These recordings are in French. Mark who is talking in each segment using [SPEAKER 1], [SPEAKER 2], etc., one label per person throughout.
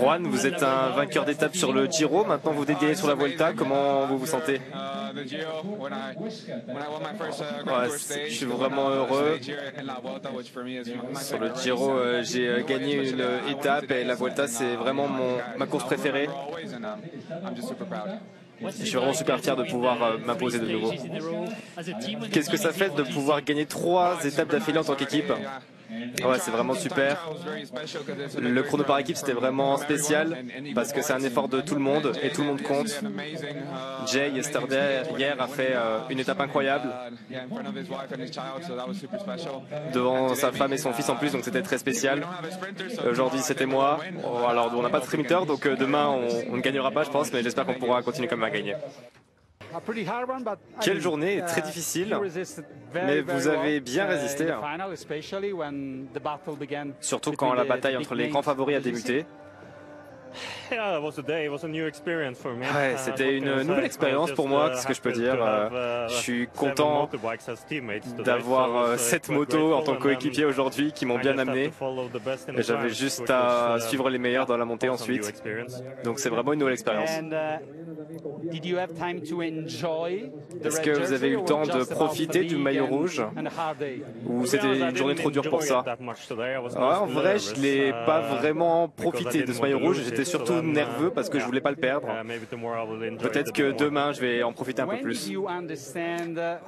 [SPEAKER 1] Juan, vous êtes un vainqueur d'étape sur le Giro, maintenant vous dégainez sur la Vuelta, comment vous vous sentez? Ouais, je suis vraiment heureux. Sur le Giro, j'ai gagné une étape et la Vuelta, c'est vraiment ma course préférée. Je suis vraiment super fier de pouvoir m'imposer de nouveau. Qu'est-ce que ça fait de pouvoir gagner 3 étapes d'affilée en tant qu'équipe? Ouais, c'est vraiment super. Le chrono par équipe, c'était vraiment spécial parce que c'est un effort de tout le monde et tout le monde compte. Jay, yesterday, hier, a fait une étape incroyable devant sa femme et son fils en plus, donc c'était très spécial. Aujourd'hui, c'était moi. Alors, on n'a pas de sprinter, donc demain, on ne gagnera pas, je pense, mais j'espère qu'on pourra continuer comme à gagner. Quelle journée, très difficile, mais vous avez bien résisté, surtout quand la bataille entre les grands favoris a débuté. Ouais, c'était une nouvelle expérience pour moi, qu'est-ce que je peux dire. Je suis content d'avoir 7 motos en tant que coéquipier aujourd'hui qui m'ont bien amené. J'avais juste à suivre les meilleurs dans la montée ensuite. Donc c'est vraiment une nouvelle expérience. Est-ce que vous avez eu le temps de profiter du maillot rouge ou c'était une journée trop dure pour ça? En vrai, je ne l'ai pas vraiment profité de ce maillot rouge. J'étais surtout nerveux parce que je voulais pas le perdre. Peut-être que demain je vais en profiter un peu plus.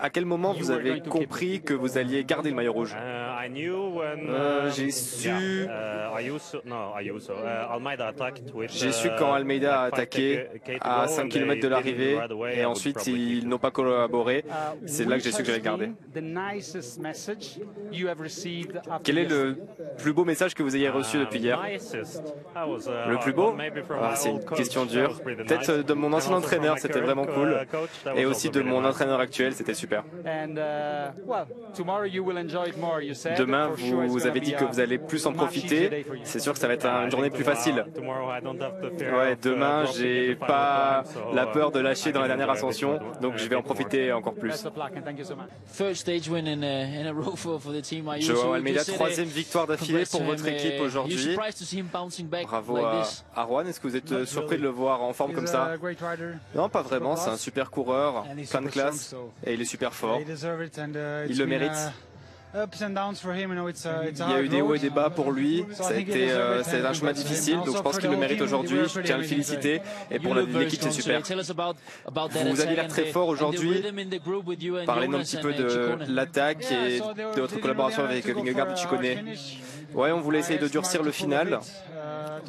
[SPEAKER 1] À quel moment vous avez compris que vous alliez garder le maillot rouge? J'ai su quand Almeida a attaqué à 5 km de l'arrivée et ensuite ils n'ont pas collaboré. C'est là que j'ai su que j'allais le garder. Quel est le plus beau message que vous ayez reçu depuis hier? Le plus beau? C'est une question dure. Peut-être de mon ancien entraîneur, c'était vraiment cool. Et aussi de mon entraîneur actuel, c'était super. Demain, vous avez dit que vous allez plus en profiter. C'est sûr que ça va être une journée plus facile. Ouais, demain, j'ai pas la peur de lâcher dans la dernière ascension, donc je vais en profiter encore plus. Joao Almeida, 3e victoire d'affilée pour votre équipe aujourd'hui. Bravo à Juan. Est-ce que vous êtes surpris de le voir en forme comme ça? Non, pas vraiment. C'est un super coureur, plein de classe, et il est super fort. Il le mérite. Il y a eu des hauts et des bas pour lui. Ça a été c'est un chemin difficile, donc je pense qu'il le mérite aujourd'hui. Je tiens à le féliciter. Et pour l'équipe, c'est super. Vous avez l'air très fort aujourd'hui. Parlez-nous un petit peu de l'attaque et de votre collaboration avec Vingegaard que tu connais. Ouais, on voulait essayer de durcir le final.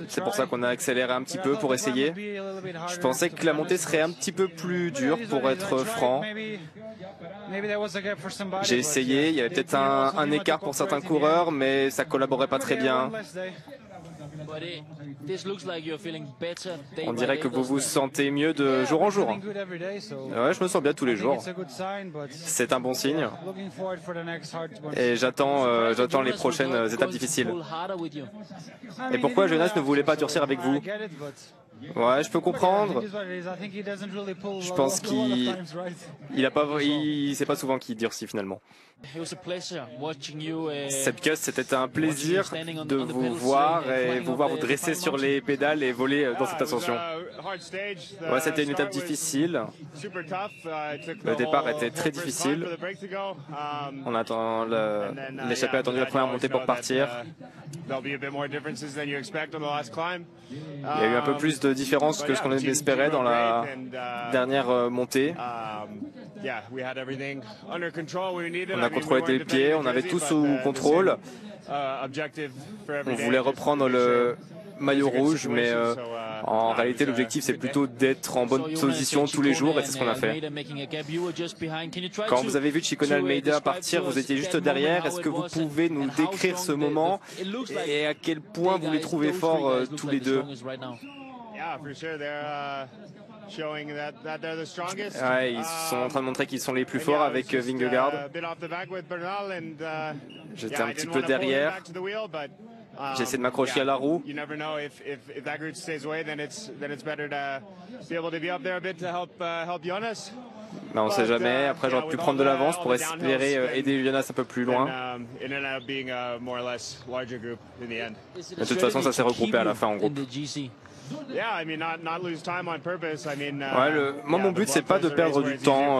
[SPEAKER 1] C'est pour ça qu'on a accéléré un petit peu pour essayer. Je pensais que la montée serait un petit peu plus dure pour être franc. J'ai essayé, il y avait peut-être un écart pour certains coureurs, mais ça collaborait pas très bien. On dirait que vous vous sentez mieux de jour en jour. Ouais, je me sens bien tous les jours. C'est un bon signe. Et j'attends les prochaines étapes difficiles. Et pourquoi Jonas ne voulait pas durcir avec vous? Ouais, je peux comprendre. Je pense qu'il sait pas souvent qu'il durcit finalement. Sepkus, c'était un plaisir de vous voir et vous dresser sur les pédales et voler dans cette ascension. Ouais, c'était une étape difficile. Le départ était très difficile. On attend l'échappée a attendu la première montée pour partir. Il y a eu un peu plus de différence que ce qu'on espérait dans la dernière montée. On a contrôlé les pieds, on avait tout sous contrôle. On voulait reprendre le maillot rouge, mais en réalité l'objectif c'est plutôt d'être en bonne position tous les jours et c'est ce qu'on a fait. Quand vous avez vu Ciccone Almeida partir, vous étiez juste derrière. Est-ce que vous pouvez nous décrire ce moment et à quel point vous les trouvez forts tous les deux? Ouais, ils sont en train de montrer qu'ils sont les plus forts avec Vingegaard. J'étais un petit peu derrière. J'essaie de m'accrocher à la roue. Mais on ne sait jamais. Après, j'aurais pu prendre de l'avance pour espérer aider Jonas un peu plus loin. Mais de toute façon, ça s'est regroupé à la fin en groupe. Moi, mon but, c'est pas de perdre du temps.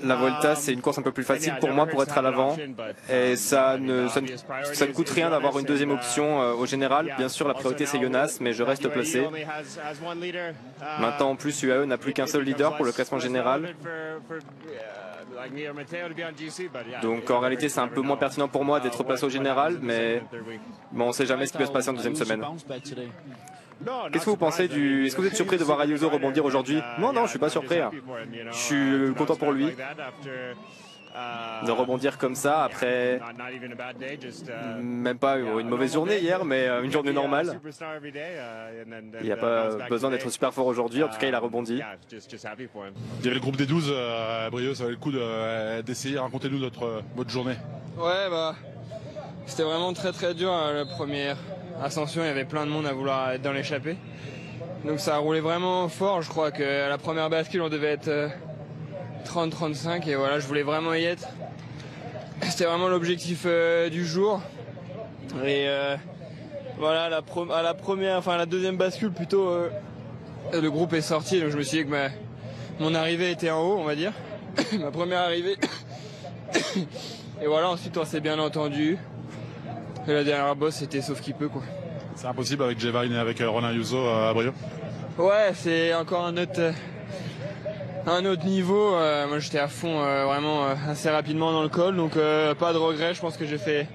[SPEAKER 1] La Vuelta, c'est une course un peu plus facile pour moi pour être à l'avant. Et ça ne coûte rien d'avoir une deuxième option au général. Bien sûr, la priorité, c'est Jonas, mais je reste placé. Maintenant, en plus, UAE n'a plus qu'un seul leader pour le classement général. Donc en réalité c'est un peu moins pertinent pour moi d'être placé au général, mais bon, on ne sait jamais ce qui peut se passer en deuxième semaine. Qu'est-ce que vous pensez Est-ce que vous êtes surpris de voir Ayuso rebondir aujourd'hui? Non, je ne suis pas surpris. Je suis content pour lui de rebondir comme ça après même pas une mauvaise journée hier, mais une journée normale. Il n'y a pas besoin d'être super fort aujourd'hui, en tout cas il a rebondi.
[SPEAKER 2] Il y avait le groupe des 12 à Brieux, ça valait le coup d'essayer. Racontez-nous votre journée.
[SPEAKER 3] Ouais, c'était vraiment très dur la première ascension, il y avait plein de monde à vouloir être dans l'échappée. Donc ça a roulé vraiment fort, je crois qu'à la première bascule on devait être 30-35 et voilà, je voulais vraiment y être. C'était vraiment l'objectif du jour. Et voilà, à la deuxième bascule plutôt, le groupe est sorti, donc je me suis dit que mon arrivée était en haut, on va dire. Ma première arrivée. Et voilà, ensuite on s'est bien entendu. Et la dernière bosse, c'était sauf qui peut, quoi.
[SPEAKER 2] C'est impossible avec Jevine et avec Ronan Ayuso à Brieux? Ouais,
[SPEAKER 3] c'est encore un autre niveau. Moi j'étais à fond vraiment assez rapidement dans le col, donc pas de regret. Je pense que j'ai fait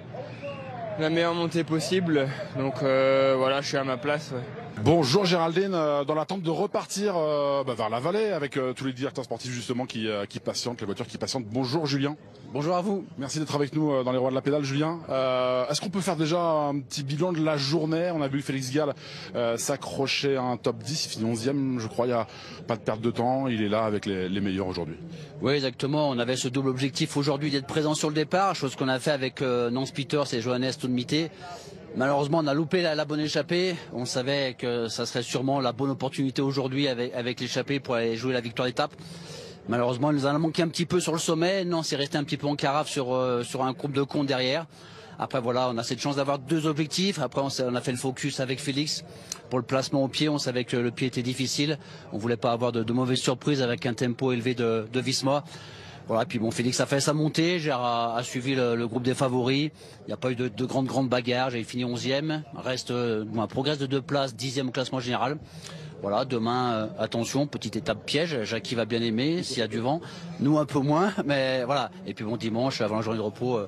[SPEAKER 3] la meilleure montée possible, donc voilà, je suis à ma place. Ouais.
[SPEAKER 2] Bonjour Géraldine, dans l'attente de repartir vers la vallée avec tous les directeurs sportifs justement qui patientent, les voitures qui patientent. Bonjour Julien.
[SPEAKER 4] Bonjour à vous.
[SPEAKER 2] Merci d'être avec nous dans les Rois de la Pédale, Julien. Est-ce qu'on peut faire déjà un petit bilan de la journée? On a vu Félix Gall s'accrocher à un top 10, il finit 11e, je crois, il n'y a pas de perte de temps, il est là avec les meilleurs aujourd'hui.
[SPEAKER 4] Oui, exactement, on avait ce double objectif aujourd'hui d'être présent sur le départ, chose qu'on a fait avec Nance Peters et Johannes Toudmité. Malheureusement, on a loupé la bonne échappée. On savait que ça serait sûrement la bonne opportunité aujourd'hui avec l'échappée pour aller jouer la victoire d'étape. Malheureusement, il nous en a manqué un petit peu sur le sommet. Non, c'est resté un petit peu en carafe sur un groupe de compte derrière. Après, voilà, on a cette chance d'avoir deux objectifs. Après, on a fait le focus avec Félix pour le placement au pied. On savait que le pied était difficile. On voulait pas avoir de mauvaises surprises avec un tempo élevé de Visma. Voilà, puis bon, Félix a fait sa montée, a suivi le groupe des favoris. Il n'y a pas eu de grande bagarre, j'ai fini 11e. Reste un progrès de 2 places, 10e au classement général. Voilà, demain, attention, petite étape piège. Jackie va bien aimer s'il y a du vent. Nous, un peu moins, mais voilà. Et puis bon, dimanche, avant la journée de repos,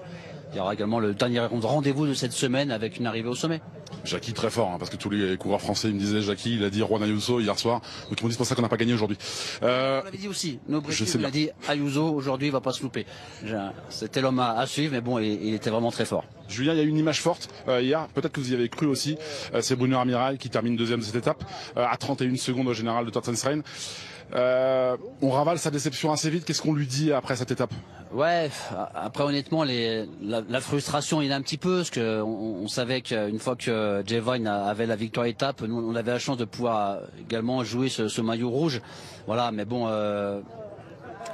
[SPEAKER 4] il y aura également le dernier rendez-vous de cette semaine avec une arrivée au sommet.
[SPEAKER 2] Jackie très fort, parce que tous les coureurs français ils me disaient Jackie, il a dit Juan Ayuso hier soir, donc ils m'ont dit c'est pour ça qu'on n'a pas gagné aujourd'hui.
[SPEAKER 4] On l'avait dit aussi, il a dit Ayuso aujourd'hui il va pas se louper. C'était l'homme à suivre, mais bon, il était vraiment très fort.
[SPEAKER 2] Julien, il y a eu une image forte hier, peut-être que vous y avez cru aussi, c'est Bruno Armirail qui termine deuxième de cette étape, à 31 secondes au général de Torstensrein. On ravale sa déception assez vite, qu'est-ce qu'on lui dit après cette étape?
[SPEAKER 4] Ouais, après honnêtement, la frustration il y en a un petit peu, parce que on savait qu'une fois que Jevine avait la victoire étape, nous on avait la chance de pouvoir également jouer ce maillot rouge. Voilà, mais bon,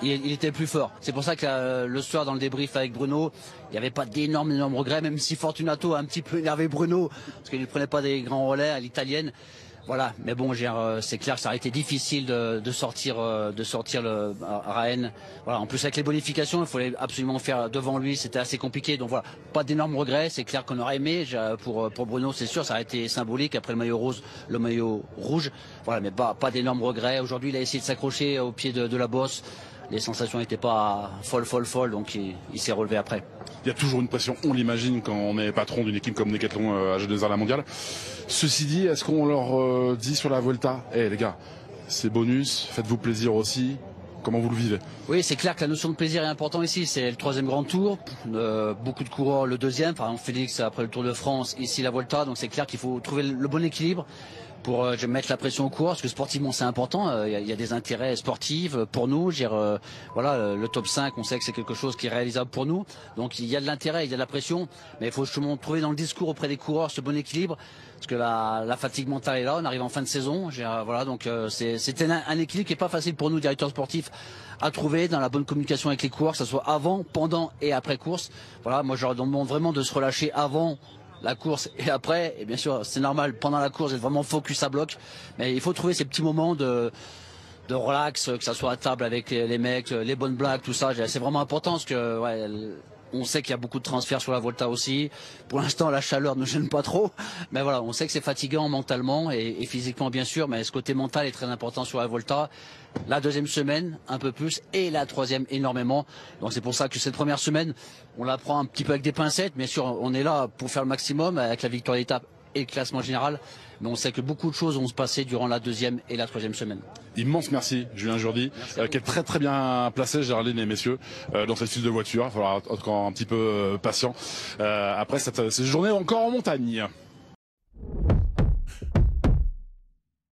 [SPEAKER 4] il était plus fort. C'est pour ça que le soir dans le débrief avec Bruno, il n'y avait pas d'énormes regrets, même si Fortunato a un petit peu énervé Bruno, parce qu'il ne prenait pas des grands relais à l'italienne. Voilà, mais bon, c'est clair que ça a été difficile de sortir à Rennes. Voilà, en plus avec les bonifications, il fallait absolument faire devant lui, c'était assez compliqué. Donc voilà, pas d'énormes regrets. C'est clair qu'on aurait aimé pour Bruno, c'est sûr, ça a été symbolique après le maillot rose, le maillot rouge. Voilà, mais pas d'énormes regrets. Aujourd'hui, il a essayé de s'accrocher au pied de la bosse. Les sensations n'étaient pas folles, donc il s'est relevé après.
[SPEAKER 2] Il y a toujours une pression, on l'imagine, quand on est patron d'une équipe comme Decathlon à G2R la mondiale. Ceci dit, est-ce qu'on leur dit sur la Vuelta, les gars, c'est bonus, faites-vous plaisir aussi? Comment vous le vivez?
[SPEAKER 4] Oui, c'est clair que la notion de plaisir est importante ici. C'est le 3e grand tour, beaucoup de coureurs le 2e, par exemple Félix après le Tour de France, ici la Vuelta, donc c'est clair qu'il faut trouver le bon équilibre. pour mettre la pression au cours, parce que sportivement c'est important, il y a des intérêts sportifs pour nous, voilà, le top 5, on sait que c'est quelque chose qui est réalisable pour nous, donc il y a de l'intérêt, il y a de la pression, mais il faut justement trouver dans le discours auprès des coureurs ce bon équilibre, parce que la fatigue mentale est là, on arrive en fin de saison, voilà, donc c'est un équilibre qui est pas facile pour nous, directeurs sportifs, à trouver dans la bonne communication avec les coureurs, que ce soit avant, pendant et après course. Voilà, moi je leur demande vraiment de se relâcher avant la course et après, et bien sûr c'est normal pendant la course d'être vraiment focus à bloc, mais il faut trouver ces petits moments de relax, que ça soit à table avec les mecs, les bonnes blagues, tout ça, c'est vraiment important parce que ouais, on sait qu'il y a beaucoup de transferts sur la Volta aussi. Pour l'instant, la chaleur ne gêne pas trop. Mais voilà, on sait que c'est fatigant mentalement et physiquement, bien sûr. Mais ce côté mental est très important sur la Volta. La deuxième semaine, un peu plus. Et la troisième, énormément. Donc c'est pour ça que cette première semaine, on la prend un petit peu avec des pincettes. Bien sûr, on est là pour faire le maximum avec la victoire d'étape et le classement général. Mais on sait que beaucoup de choses vont se passer durant la deuxième et la troisième semaine.
[SPEAKER 2] Immense merci, Julien Jourdi, qui est très très bien placé, Géraldine et messieurs, dans cette file de voiture. Il va falloir être encore un petit peu patient après cette journée encore en montagne.